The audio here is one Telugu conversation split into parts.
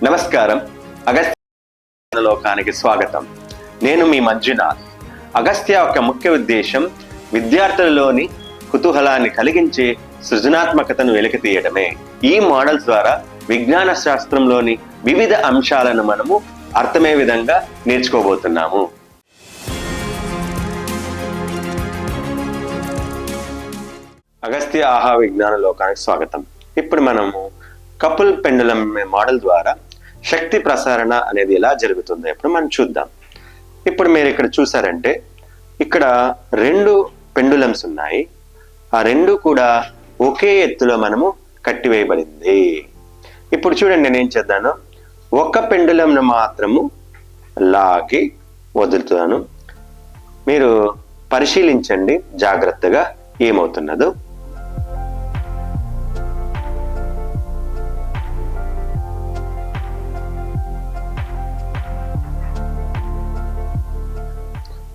నమస్కారం. అగస్త్య లోకానికి స్వాగతం. నేను మీ మంజునాథ్. అగస్త్య యొక్క ముఖ్య ఉద్దేశం విద్యార్థులలోని కుతూహలాన్ని కలిగించే సృజనాత్మకతను వెలికితీయడమే. ఈ మోడల్స్ ద్వారా విజ్ఞాన శాస్త్రంలోని వివిధ అంశాలను మనము అర్థమయ్యే విధంగా నేర్చుకోబోతున్నాము. అగస్త్య ఆహా విజ్ఞాన లోకానికి స్వాగతం. ఇప్పుడు మనము కపుల్ పెండులం మోడల్ ద్వారా శక్తి ప్రసారణ అనేది ఎలా జరుగుతుందో ఇప్పుడు మనం చూద్దాం. ఇప్పుడు మీరు ఇక్కడ చూసారంటే ఇక్కడ రెండు పెండులమ్స్ ఉన్నాయి. ఆ రెండు కూడా ఒకే ఎత్తులో మనము కట్టివేయబడింది. ఇప్పుడు చూడండి, నేను ఏం చేద్దాను, ఒక్క పెండులంను మాత్రము లాగి వదులుతాను. మీరు పరిశీలించండి జాగ్రత్తగా ఏమవుతున్నదో.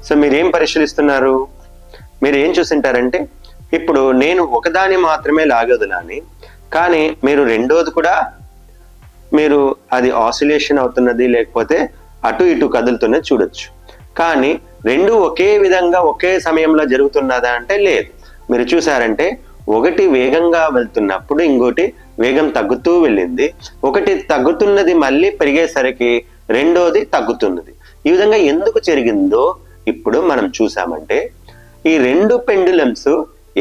సో మీరేం పరిశీలిస్తున్నారు? మీరు ఏం చూసింటారంటే ఇప్పుడు నేను ఒకదాని మాత్రమే లాగొదలాని, కానీ మీరు రెండోది కూడా మీరు అది ఆసిలేషన్ అవుతున్నది లేకపోతే అటు ఇటు కదులుతున్నది చూడొచ్చు. కానీ రెండు ఒకే విధంగా ఒకే సమయంలో జరుగుతున్నదా అంటే లేదు. మీరు చూసారంటే ఒకటి వేగంగా వెళ్తున్నప్పుడు ఇంకోటి వేగం తగ్గుతూ వెళ్ళింది. ఒకటి తగ్గుతున్నది మళ్ళీ పెరిగేసరికి రెండోది తగ్గుతున్నది. ఈ విధంగా ఎందుకు జరిగిందో ఇప్పుడు మనం చూసామంటే ఈ రెండు పెండులమ్స్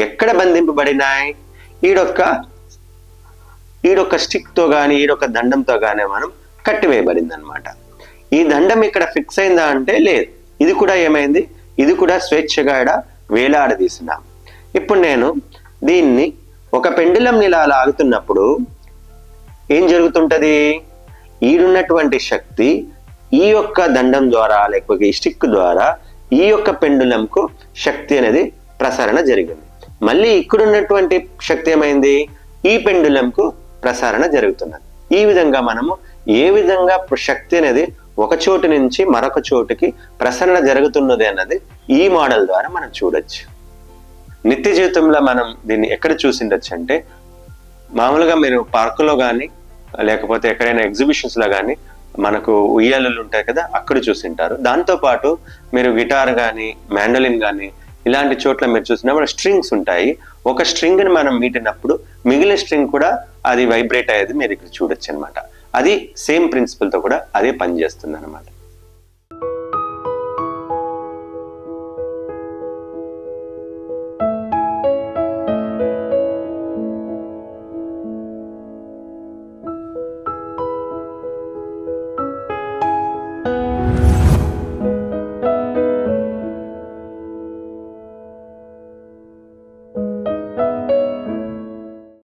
ఎక్కడ బంధింపబడినాయి? ఈడొక్క స్టిక్ తో గాని ఈడొక్క దండంతో గానీ మనం కట్టివేయబడింది అనమాట. ఈ దండం ఇక్కడ ఫిక్స్ అయిందా అంటే లేదు. ఇది కూడా ఏమైంది? ఇది కూడా స్వేచ్ఛగా వేలాడదీసినాం. ఇప్పుడు నేను దీన్ని ఒక పెండులం ఇలా లాగుతున్నప్పుడు ఏం జరుగుతుంటది? ఈడున్నటువంటి శక్తి ఈ యొక్క దండం ద్వారా లేకపోతే ఈ స్టిక్ ద్వారా ఈ యొక్క పెండులంకు శక్తి అనేది ప్రసారణ జరిగింది. మళ్ళీ ఇక్కడున్నటువంటి శక్తి ఏమైంది? ఈ పెండులంకు ప్రసారణ జరుగుతున్నది. ఈ విధంగా మనము ఏ విధంగా శక్తి అనేది ఒక చోటు నుంచి మరొక చోటుకి ప్రసరణ జరుగుతున్నది అన్నది ఈ మోడల్ ద్వారా మనం చూడొచ్చు. నిత్య జీవితంలో మనం దీన్ని ఎక్కడ చూసిండొచ్చు అంటే మామూలుగా మీరు పార్కులో కానీ లేకపోతే ఎక్కడైనా ఎగ్జిబిషన్స్ లో కానీ మనకు ఉయ్యాలలు ఉంటాయి కదా, అక్కడ చూసింటారు. దాంతోపాటు మీరు గిటార్ కానీ మ్యాండోలిన్ కానీ ఇలాంటి చోట్ల మీరు చూసినప్పుడు స్ట్రింగ్స్ ఉంటాయి. ఒక స్ట్రింగ్ ని మనం మీటినప్పుడు మిగిలిన స్ట్రింగ్ కూడా అది వైబ్రేట్ అయ్యేది మీరు ఇక్కడ చూడొచ్చు అనమాట. అది సేమ్ ప్రిన్సిపల్ తో కూడా అదే పనిచేస్తుంది అనమాట.